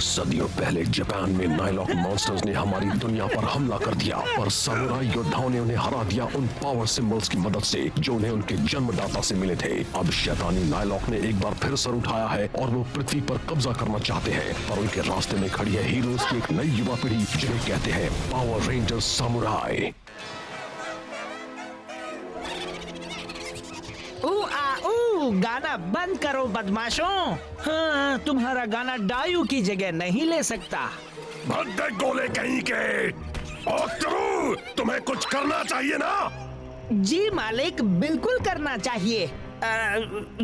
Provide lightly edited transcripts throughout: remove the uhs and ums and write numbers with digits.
सदियों पहले जापान में नाइलॉक मॉन्स्टर्स ने हमारी दुनिया पर हमला कर दिया, पर सामुराई योद्धाओं ने उन्हें हरा दिया उन पावर सिंबल्स की मदद से जो उन्हें उनके जन्मदाता से मिले थे। अब शैतानी नाइलॉक ने एक बार फिर सर उठाया है और वो पृथ्वी पर कब्जा करना चाहते हैं, पर उनके रास्ते में खड़ी है हीरोज की एक नई युवा पीढ़ी जिन्हें कहते हैं पावर रेंजर्स सामुराई। गाना बंद करो बदमाशों। हाँ, तुम्हारा गाना डायू की जगह नहीं ले सकता। भद्दे गोले कहीं के। तुम्हें कुछ करना चाहिए ना? जी मालिक, बिल्कुल करना चाहिए।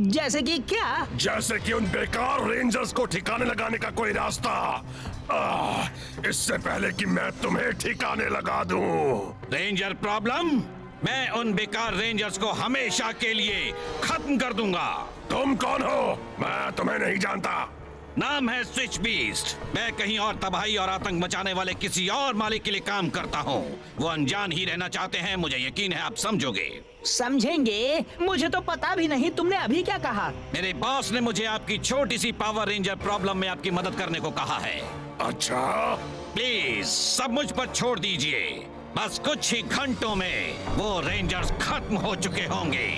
जैसे कि क्या? जैसे कि उन बेकार रेंजर्स को ठिकाने लगाने का कोई रास्ता। इससे पहले कि मैं तुम्हें ठिकाने लगा दूं। रेंजर प्रॉब्लम, मैं उन बेकार रेंजर्स को हमेशा के लिए खत्म कर दूंगा। तुम कौन हो? मैं तुम्हें नहीं जानता। नाम है स्विच बीस्ट। मैं कहीं और तबाही और आतंक मचाने वाले किसी और मालिक के लिए काम करता हूँ। वो अनजान ही रहना चाहते हैं, मुझे यकीन है आप समझोगे। समझेंगे? मुझे तो पता भी नहीं, तुमने अभी क्या कहा? मेरे बॉस ने मुझे आपकी छोटी सी पावर रेंजर प्रॉब्लम में आपकी मदद करने को कहा है। अच्छा, प्लीज सब मुझ पर छोड़ दीजिए। बस कुछ ही घंटों में वो रेंजर्स खत्म हो चुके होंगे।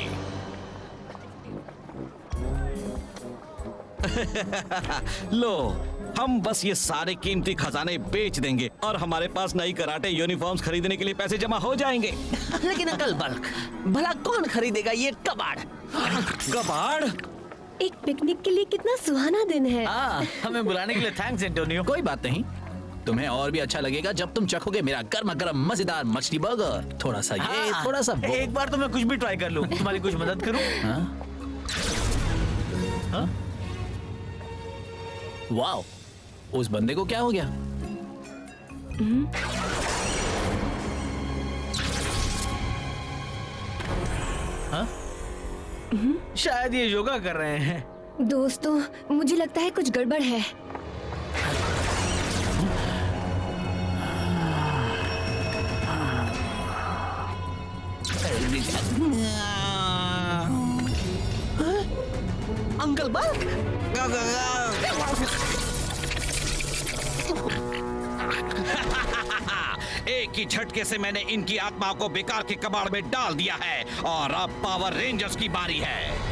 लो, हम बस ये सारे कीमती खजाने बेच देंगे और हमारे पास नई कराटे यूनिफॉर्म्स खरीदने के लिए पैसे जमा हो जाएंगे। लेकिन अंकल बल्क, भला कौन खरीदेगा ये कबाड़? कबाड़? एक पिकनिक के लिए कितना सुहाना दिन है। हमें बुलाने के लिए थैंक्स एंटोनियो। कोई बात नहीं, तुम्हें और भी अच्छा लगेगा जब तुम चखोगे मेरा गर्मा गर्म मजेदार मछली बर्गर। थोड़ा सा ये, थोड़ा सा वो। एक बार तो मैं कुछ भी ट्राई कर लूं, तुम्हारी कुछ मदद करूं? वाओ, उस बंदे को क्या हो गया? शायद ये योगा कर रहे हैं। दोस्तों, मुझे लगता है कुछ गड़बड़ है। अंकल बल्क, एक ही झटके से मैंने इनकी आत्मा को बेकार के कबाड़ में डाल दिया है और अब पावर रेंजर्स की बारी है।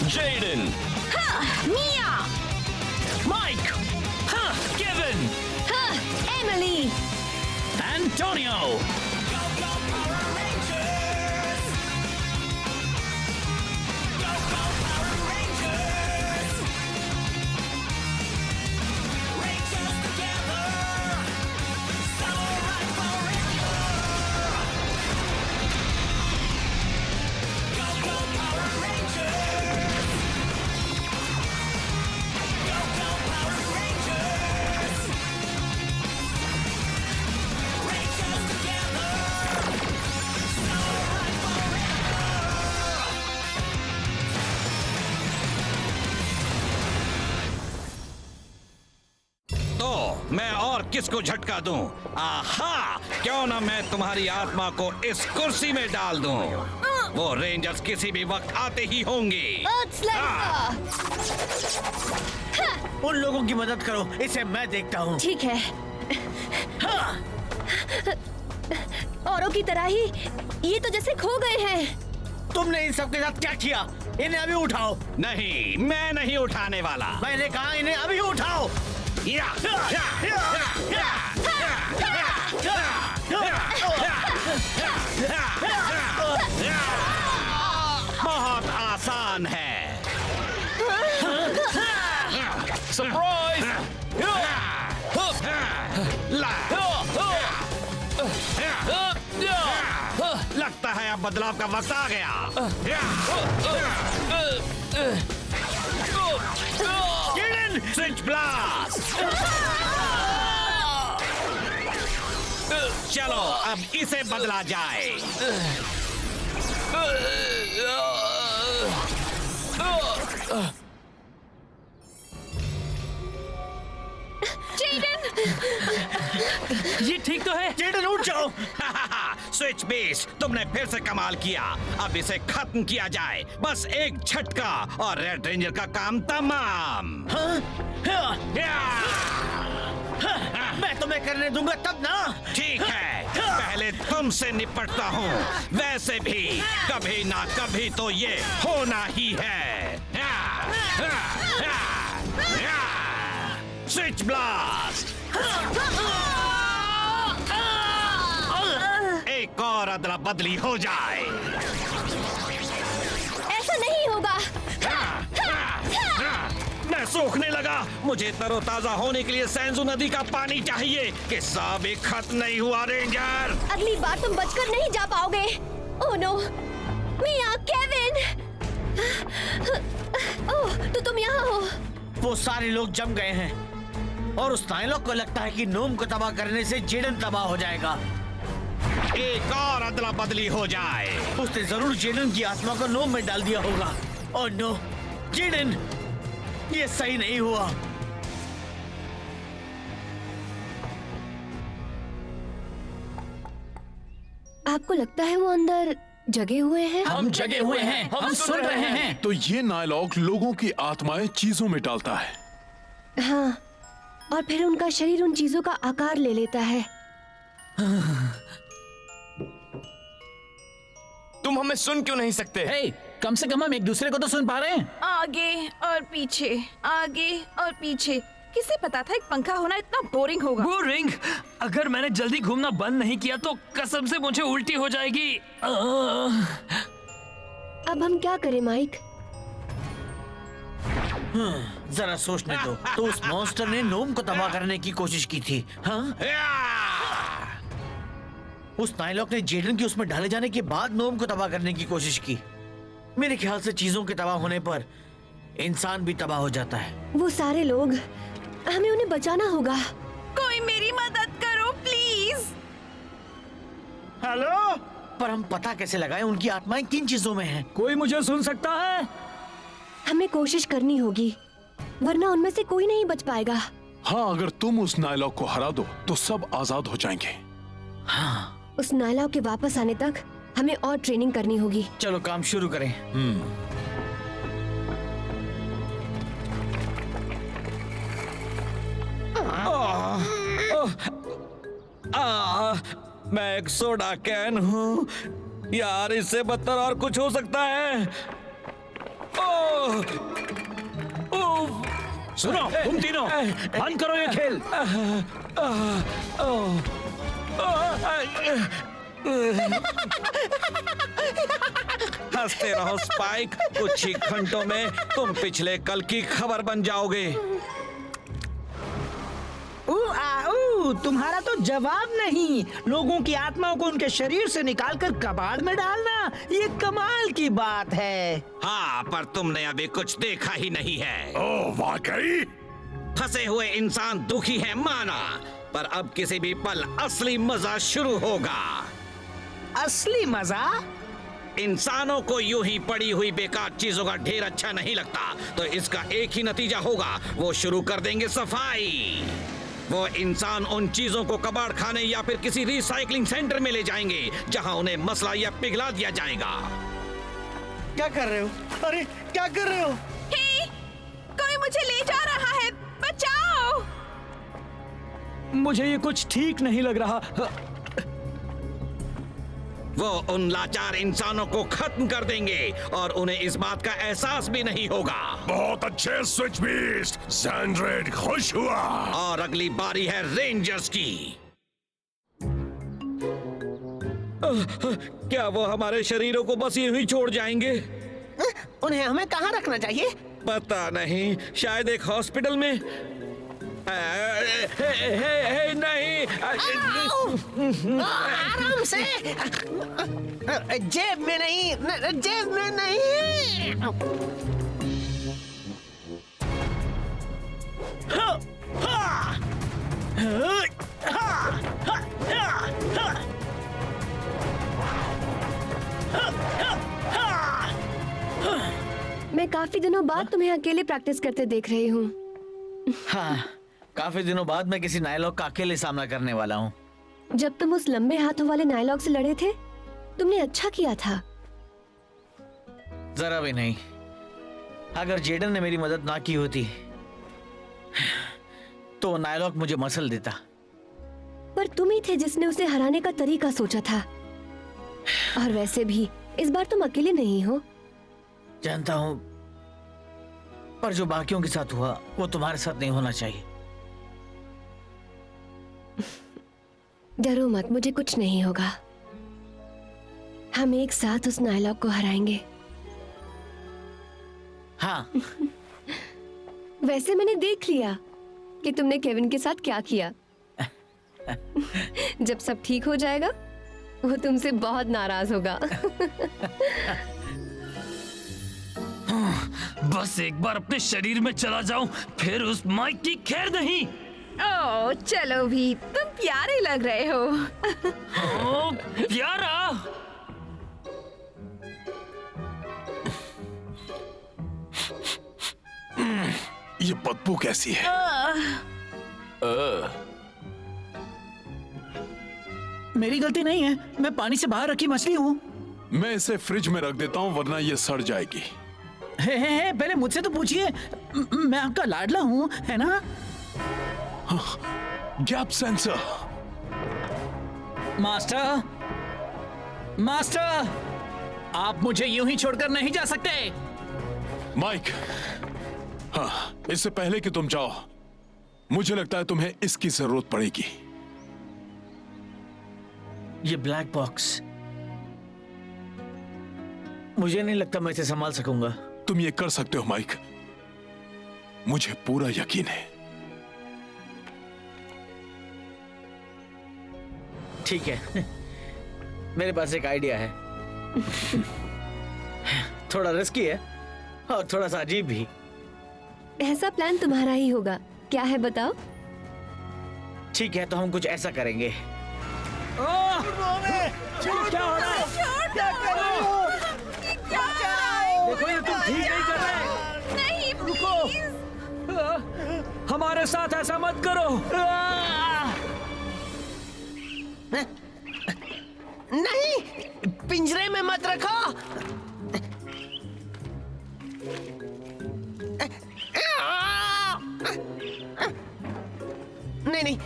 जेडन, मिया, माइक, केविन, एमिली, एंटोनियो। मैं और किसको झटका दूं? आहा, क्यों ना मैं तुम्हारी आत्मा को इस कुर्सी में डाल दूं। वो रेंजर्स किसी भी वक्त आते ही होंगे। उन लोगों की मदद करो, इसे मैं देखता हूँ। ठीक है। औरों की तरह ही ये तो जैसे खो गए हैं। तुमने इन सब के साथ क्या किया? इन्हें अभी उठाओ। नहीं, मैं नहीं उठाने वाला। मैंने कहा इन्हें अभी उठाओ। बहुत आसान है। सरप्राइज! लगता है अब बदलाव का वक्त आ गया। Switch blast! चलो अब इसे बदला जाए। ये ठीक तो है। जेडन उठ जाओ। स्विच बेस, तुमने फिर से कमाल किया। अब इसे खत्म किया जाए, बस एक झटका और रेड रेंजर का काम तमाम। मैं तुम्हें करने दूंगा तब ना। ठीक है, पहले तुमसे निपटता हूँ। वैसे भी कभी ना कभी तो ये होना ही है। Switch blast. एक और अदला बदली हो जाए। ऐसा नहीं होगा। मैं सूखने लगा। मुझे तरोताजा होने के लिए सैंजू नदी का पानी चाहिए। किस्सा भी खत्म नहीं हुआ रेंजर। अगली बार तुम बचकर नहीं जा पाओगे। ओह नो, मिया, केविन। ओह, तो तुम यहाँ हो। वो सारे लोग जम गए हैं और उस नाइलॉक को लगता है कि नोम को तबाह करने से जेडन तबाह हो जाएगा। एक और अदला बदली हो जाए। उसने जरूर जेडन की आत्मा को नोम में डाल दिया होगा। ओह नो, जेडन, ये सही नहीं हुआ। आपको लगता है वो अंदर जगे हुए हैं? हम जगे हुए हैं, हम सुन रहे हैं। तो ये नायलॉक लोगों की आत्माएं चीजों में डालता है। हाँ, और फिर उनका शरीर उन चीजों का आकार ले लेता है। तुम हमें सुन क्यों नहीं सकते? हे, कम से कम हम एक दूसरे को तो सुन पा रहे हैं। आगे और पीछे, आगे और पीछे। किसे पता था एक पंखा होना इतना बोरिंग होगा। बोरिंग? अगर मैंने जल्दी घूमना बंद नहीं किया तो कसम से मुझे उल्टी हो जाएगी। अब हम क्या करें माइक? जरा सोचने दो। तो उस मॉन्स्टर ने नोम को तबाह करने की कोशिश की थी। हाँ? उस नाइलॉक ने जेडन की उसमें डाले जाने के बाद नोम को तबाह करने की कोशिश की। मेरे ख्याल से चीजों के तबाह होने पर इंसान भी तबाह हो जाता है। वो सारे लोग, हमें उन्हें बचाना होगा। कोई मेरी मदद करो प्लीज। हेलो, पर हम पता कैसे लगाएं उनकी आत्माएं किन चीजों में हैं? कोई मुझे सुन सकता है? हमें कोशिश करनी होगी, वरना उनमें से कोई नहीं बच पाएगा। हाँ, अगर तुम उस नायलॉक को हरा दो तो सब आजाद हो जाएंगे। उस नायलॉक के वापस आने तक हमें और ट्रेनिंग करनी होगी। चलो काम शुरू करें। मैं एक सोडा कैन हूँ यार, इससे बदतर और कुछ हो सकता है। सुनो तुम तीनों, बंद करो ये खेल। हंसते रहो स्पाइक, कुछ ही घंटों में तुम पिछले कल की खबर बन जाओगे। तुम्हारा तो जवाब नहीं। लोगों की आत्माओं को उनके शरीर से निकालकर कबाड़ में डालना, ये कमाल की बात है। हाँ, पर तुमने अभी कुछ देखा ही नहीं है। ओह वाकई? फंसे हुए इंसान दुखी है माना, पर अब किसी भी पल असली मजा शुरू होगा। असली मजा? इंसानों को यूं ही पड़ी हुई बेकार चीजों का ढेर अच्छा नहीं लगता, तो इसका एक ही नतीजा होगा, वो शुरू कर देंगे सफाई। वो इंसान उन चीजों को कबाड़ खाने या फिर किसी रिसाइकलिंग सेंटर में ले जाएंगे, जहां उन्हें मसला या पिघला दिया जाएगा। क्या कर रहे हो? अरे क्या कर रहे हो? हे, कोई मुझे ले जा रहा है, बचाओ। मुझे ये कुछ ठीक नहीं लग रहा। वो उन लाचार इंसानों को खत्म कर देंगे और उन्हें इस बात का एहसास भी नहीं होगा। बहुत अच्छे स्विच बीस्ट, सैंड्रेड खुश हुआ। और अगली बारी है रेंजर्स की। क्या वो हमारे शरीरों को बस यूं ही छोड़ जाएंगे? उन्हें हमें कहाँ रखना चाहिए? पता नहीं, शायद एक हॉस्पिटल में। नहीं, आराम से। जेब में नहीं, जेब में नहीं। मैं काफी दिनों बाद तुम्हें अकेले प्रैक्टिस करते देख रही हूँ। हाँ, काफी दिनों बाद मैं किसी नायलॉग का अकेले सामना करने वाला हूँ। जब तुम उस लंबे हाथों वाले नायलॉग से लड़े थे, तुमने अच्छा किया था। जरा भी नहीं। अगर जेडन ने मेरी मदद ना की होती तो वो नायलॉग मुझे मसल देता। पर तुम ही थे जिसने उसे हराने का तरीका सोचा था। और वैसे भी इस बार तुम अकेले नहीं हो। जानता हूँ, पर जो बाकियों के साथ हुआ वो तुम्हारे साथ नहीं होना चाहिए। डरो मत, मुझे कुछ नहीं होगा। हम एक साथ उस नायलॉग को हराएंगे। हाँ। वैसे मैंने देख लिया कि तुमने केविन के साथ क्या किया। जब सब ठीक हो जाएगा, वो तुमसे बहुत नाराज होगा। बस एक बार अपने शरीर में चला जाऊं, फिर उस माइक की खैर नहीं। ओह चलो भी, तुम प्यारे लग रहे हो। ओ, प्यारा। ये बदबू कैसी है? मेरी गलती नहीं है, मैं पानी से बाहर रखी मछली हूँ। मैं इसे फ्रिज में रख देता हूँ, वरना ये सड़ जाएगी। हे, पहले मुझसे तो पूछिए। मैं आपका लाडला हूँ, है ना? Gap sensor. मास्टर, मास्टर, आप मुझे यूं ही छोड़कर नहीं जा सकते। माइक, हाँ, इससे पहले कि तुम जाओ, मुझे लगता है तुम्हें इसकी जरूरत पड़ेगी। ये ब्लैक बॉक्स, मुझे नहीं लगता मैं इसे संभाल सकूंगा। तुम ये कर सकते हो माइक, मुझे पूरा यकीन है। ठीक है, मेरे पास एक आइडिया है। थोड़ा रिस्की है और थोड़ा सा अजीब भी। ऐसा प्लान तुम्हारा ही होगा। क्या है बताओ? ठीक है, तो हम कुछ ऐसा करेंगे। क्या हो रहा है? क्या कर रहे हो? देखो, ये तुम ठीक नहीं कर रहे। नहीं, रुको, हमारे साथ ऐसा मत करो। नहीं, पिंजरे में मत रखो। नहीं,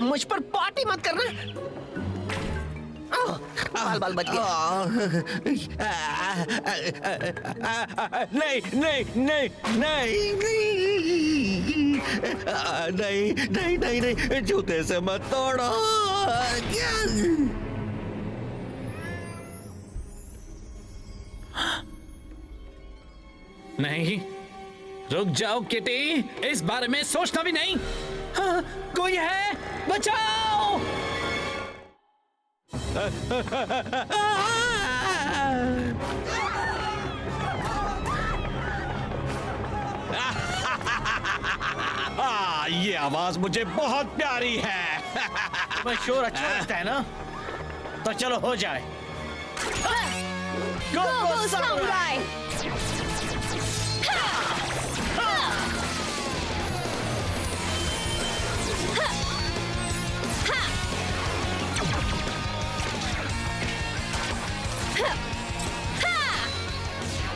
मुझ पर पार्टी मत करना। बाल बाल बच गया। नहीं, जूते से मत तोड़ो। नहीं, रुक जाओ किटी, इस बारे में सोचना भी नहीं। हाँ, कोई है, बचाओ। ये आवाज मुझे बहुत प्यारी है। तुम्हें शोर अच्छा लगता है ना? तो चलो हो जाए। गो सामुराई!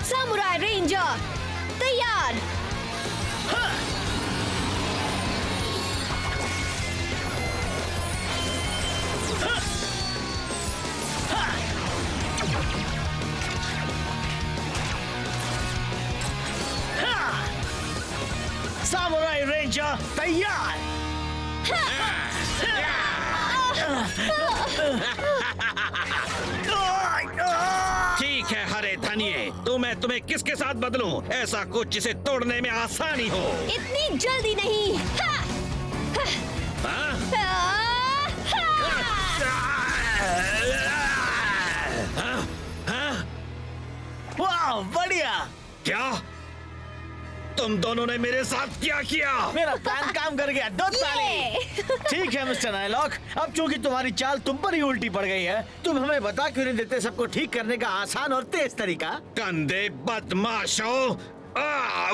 सामुराई रेंजर तैयार। सामुराई रेंजर तैयार। ठीक है हरे धनिये, तो मैं तुम्हें किसके साथ बदलूं? ऐसा कुछ जिसे तोड़ने में आसानी हो। इतनी जल्दी नहीं। वाह, बढ़िया। क्या तुम दोनों ने मेरे साथ क्या किया? मेरा प्लान काम कर गया। दो ताली। ठीक है मिस्टर नायलॉक, अब चूंकि तुम्हारी चाल तुम पर ही उल्टी पड़ गई है, तुम हमें बता क्यों नहीं देते सबको ठीक करने का आसान और तेज तरीका? गंदे बदमाशों,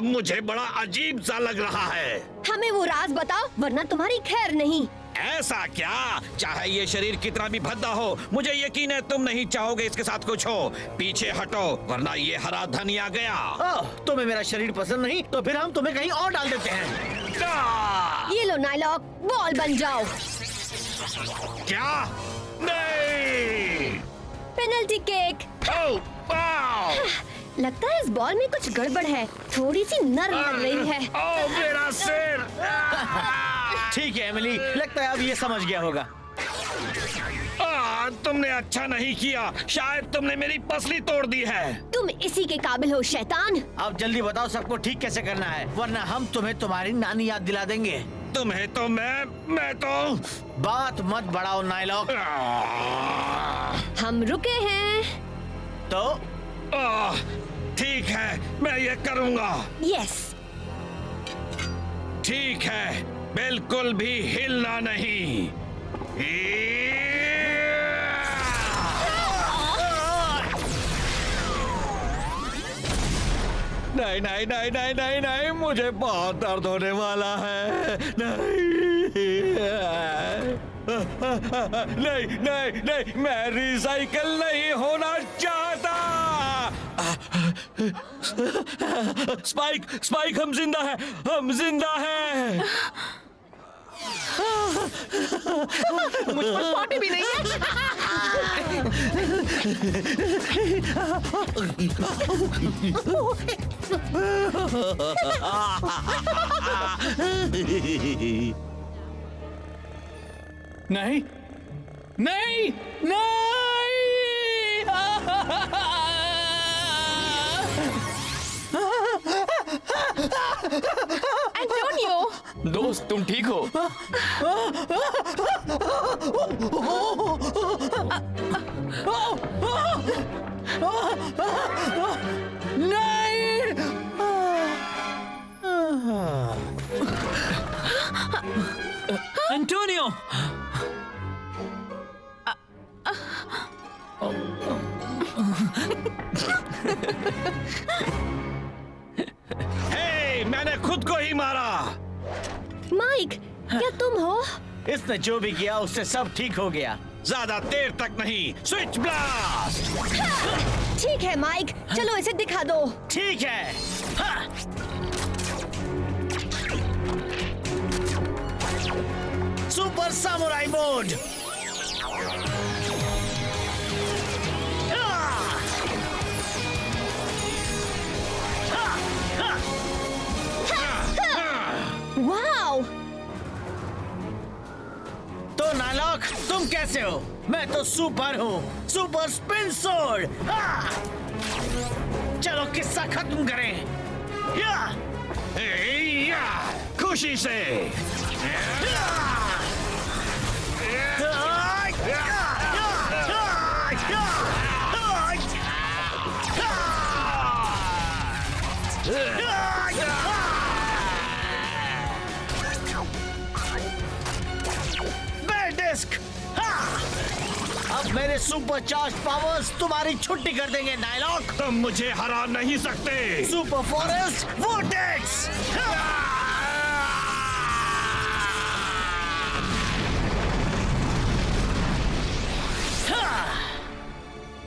मुझे बड़ा अजीब सा लग रहा है। हमें वो राज बताओ वरना तुम्हारी खैर नहीं। ऐसा क्या? चाहे ये शरीर कितना भी भद्दा हो, मुझे यकीन है तुम नहीं चाहोगे इसके साथ कुछ हो। पीछे हटो वरना ये हरा धन आ गया। तुम्हें मेरा शरीर पसंद नहीं तो फिर हम तुम्हें कहीं और डाल देते हैं। ये लो नाइलॉक, बॉल बन जाओ। क्या? नहीं। Penalty cake. लगता है इस बॉल में कुछ गड़बड़ है, थोड़ी सी नर्म लग रही है। मेरा सिर। ठीक है एमिली, लगता है अब ये समझ गया होगा। तुमने अच्छा नहीं किया, शायद तुमने मेरी पसली तोड़ दी है। तुम इसी के काबिल हो शैतान। अब जल्दी बताओ सबको ठीक कैसे करना है, वरना हम तुम्हें तुम्हारी नानी याद दिला देंगे। तुम्हें तो मैं तो। बात मत बढ़ाओ नाइलॉक। हम रुके हैं। तो ठीक है, मैं ये करूँगा। यस। ठीक है, बिल्कुल भी हिलना नहीं। नहीं नहीं नहीं नहीं नहीं नहीं, मुझे बहुत दर्द होने वाला है। नहीं नहीं नहीं, मैं रिसाइकल नहीं होना चाहता। स्पाइक स्पाइक, हम जिंदा हैं, हम जिंदा हैं। मुझ पर पॉटी भी नहीं नहीं नहीं नहीं। एंटोनियो, दोस्त तुम ठीक हो? एंटोनियो, मैंने खुद को ही मारा। माइक, क्या तुम हो? इसने जो भी किया उससे सब ठीक हो गया। ज्यादा देर तक नहीं। Switch blast. ठीक है माइक, चलो इसे दिखा दो। ठीक है। Super samurai mode. वाओ! तो नाइलॉक, तुम कैसे हो? मैं तो सुपर हूँ, सुपर स्पिन सोर्ड। चलो किस्सा खत्म करें। खुशी से। अब मेरे सुपर चार्ज पावर्स तुम्हारी छुट्टी कर देंगे नाइलॉक। तुम मुझे हरा नहीं सकते। Super forest vortex.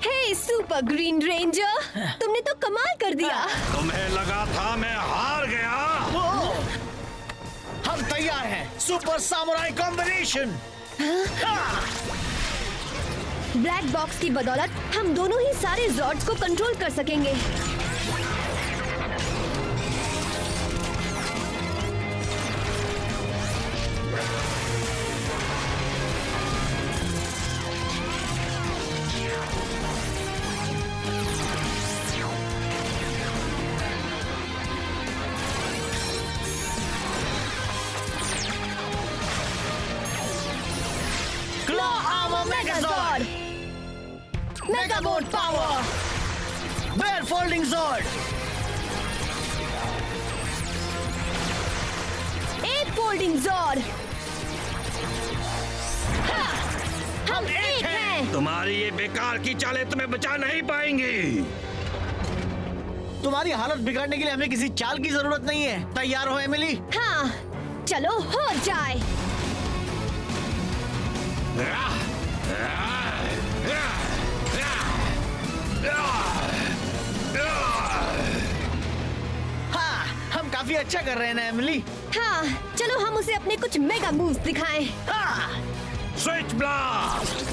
Hey super green ranger, तुमने तो कमाल कर दिया। तुम्हें लगा था मैं हार गया? हम तैयार हैं, super samurai combination. Black box की बदौलत हम दोनों ही सारे जॉर्ड्स को कंट्रोल कर सकेंगे। Megazord! Megabolt power! Bear folding Zord! एक फोल्डिंग जॉर्ड। हम एक हैं। तुम्हारी ये बेकार की चालें तुम्हें बचा नहीं पाएंगी। तुम्हारी हालत बिगाड़ने के लिए हमें किसी चाल की जरूरत नहीं है। तैयार हो एमिली? हाँ, चलो हो जाए। हाँ, हम काफी अच्छा कर रहे हैं ना एमिली? हाँ, चलो हम उसे अपने कुछ मेगा मूव्स दिखाएं। हाँ। Switch blast.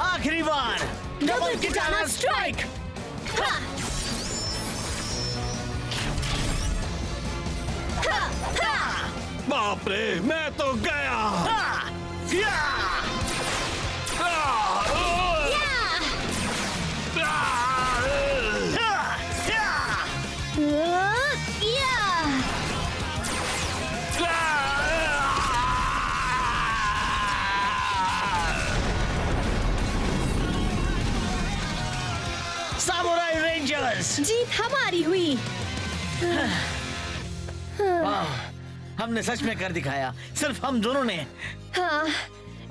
आखिरी बार डबल किटाना स्ट्राइक। हाँ। हाँ, हाँ। बाप रे, मैं तो गया। हाँ। या। Samurai rangers. जीत हमारी हुई। हमने सच में कर दिखाया, सिर्फ हम दोनों ने। हाँ,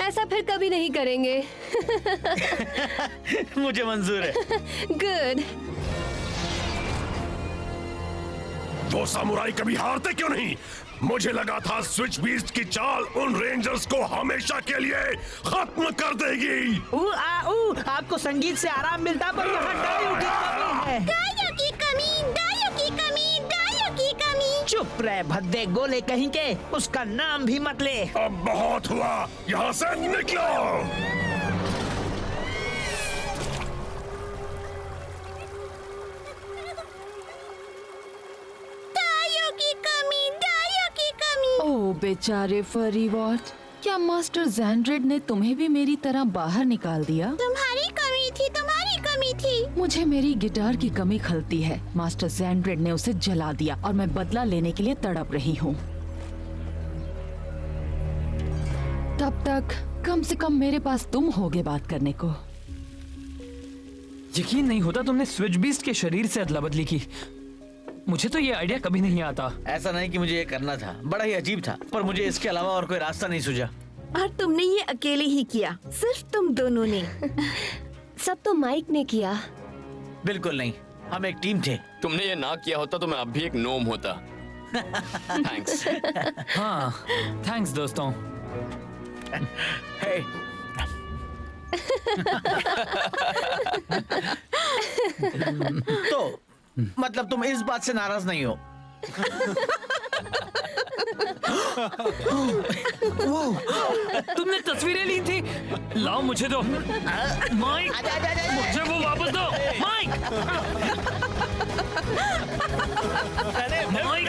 ऐसा फिर कभी नहीं करेंगे। मुझे मंजूर है। गुड। वो सामुराई कभी हारते क्यों नहीं? मुझे लगा था स्विच बीस्ट की चाल उन रेंजर्स को हमेशा के लिए खत्म कर देगी। आपको संगीत से आराम मिलता पर यहाँ डालियों की कमी है। डालियों की कमी, डालियों की कमी, डालियों की कमी। चुप रहे भद्दे गोले कहीं के, उसका नाम भी मत ले। अब बहुत हुआ, यहाँ से निकलो। ओह बेचारे फरी वॉच, क्या मास्टर जैंड्रेड ने तुम्हें भी मेरी तरह बाहर निकाल दिया? तुम्हारी कमी थी, तुम्हारी कमी थी। मुझे मेरी गिटार की कमी खलती है। मास्टर जैंड्रेड ने उसे जला दिया और मैं बदला लेने के लिए तड़प रही हूँ। तब तक कम से कम मेरे पास तुम होगे बात करने को। यकीन नहीं होता तुमने स्विच बीस्ट के शरीर से अदला बदली की। मुझे तो ये आइडिया कभी नहीं आता। ऐसा नहीं कि मुझे ये करना था, बड़ा ही अजीब था, पर मुझे इसके अलावा और कोई रास्ता नहीं सूझा। और तुमने ये अकेले ही किया, सिर्फ तुम दोनों ने। सब तो माइक ने किया। बिल्कुल नहीं, हम एक टीम थे। तुमने ये ना किया होता तो मैं अब भी एक नोम होता। थैंक्स। हाँ, थैंक्स दोस्तों। हे। तो मतलब तुम इस बात से नाराज नहीं हो? तुमने तस्वीरें ली थी? लाओ मुझे दो। माइक, मुझे वो वापस दो। Mic, mic